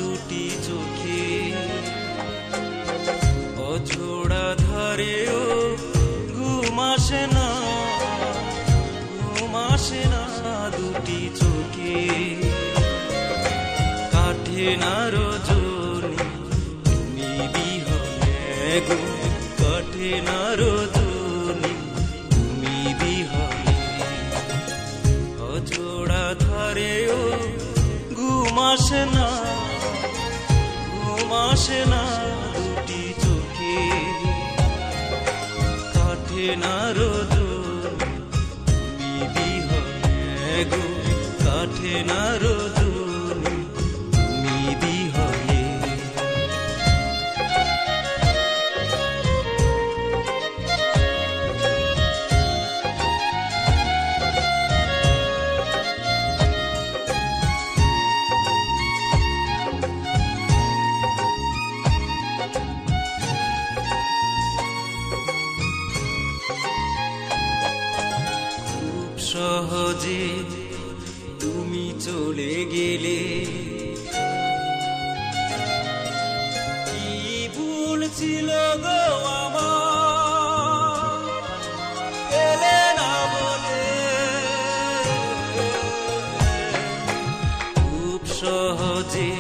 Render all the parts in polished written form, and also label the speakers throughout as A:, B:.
A: দুটি চোখে অঝোড়া ধারেও ঘুম আসে না দুটি চোখে কাটে না রজনী তুমি বিহনে গো কাটে না রজনী তুমি বিহনে অঝোড়া ধারেও ঘুম আসে না দুটি চোখে কাটে না রজনী তুমি বিহনে গো কাটে না রজনী তুমি বিহনে সহজে তুমি চলে গেলে কি ভুল ছিল গো আমার এলে না বলে খুব সহজে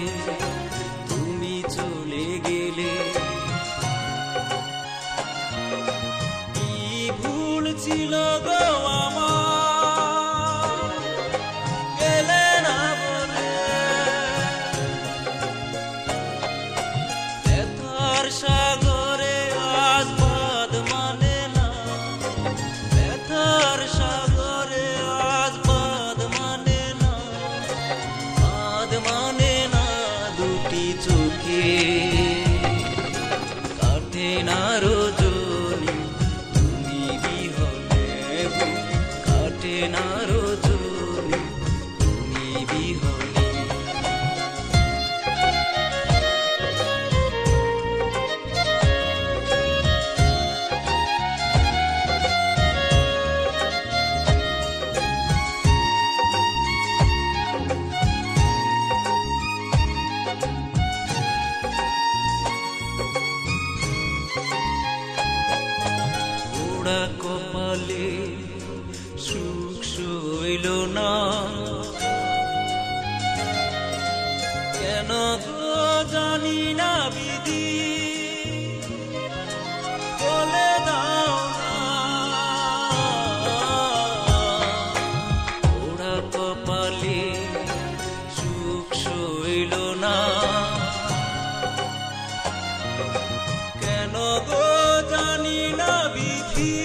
A: তুমি চলে গেলে কি ভুল ছিল গো আমার সাগরে আজ বাদ মানে না ব্যথার সাগরে আজ বাদ মানে না দুটি চোখে কাটে না রজনী তুমি বিহনে গো কাটে না রজনী তুমি বিহনে পোড়া কপালে সুখ সইল না কেন গো জানি না বিধি বলে দাও না পোড়া কপালে সুখ সইল না কেন গো জানি না বিধি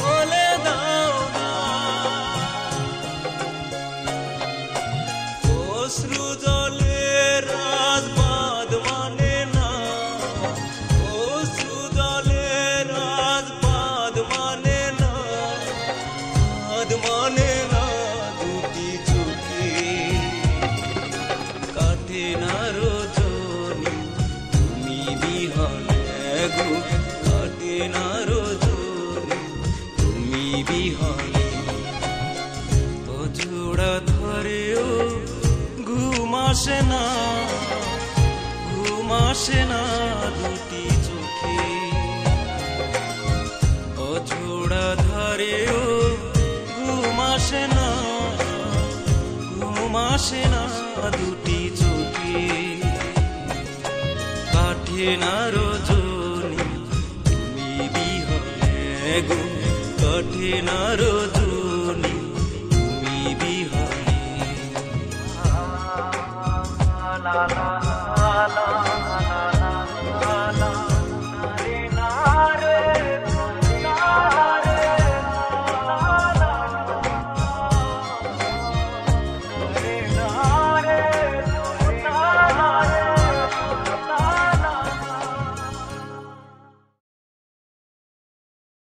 A: বলে দাও না অশ্রু জলের রাজ বাঁধ মানে না অশ্রু জলের রাজ বাঁধ মানে না দুটি চোখে কাটে না রজনী তুমি বিহনে গো কাটে না রজনী তুমি বিহনে অঝোড়া ধরেও ঘুম আসে না দুটি চোখে অঝোড়া ধরেও ঘুম আসে না দুটি চোখে কাটে না রজনী তুমি বিহনে গো কাটে না রজনী তুমি বিহনে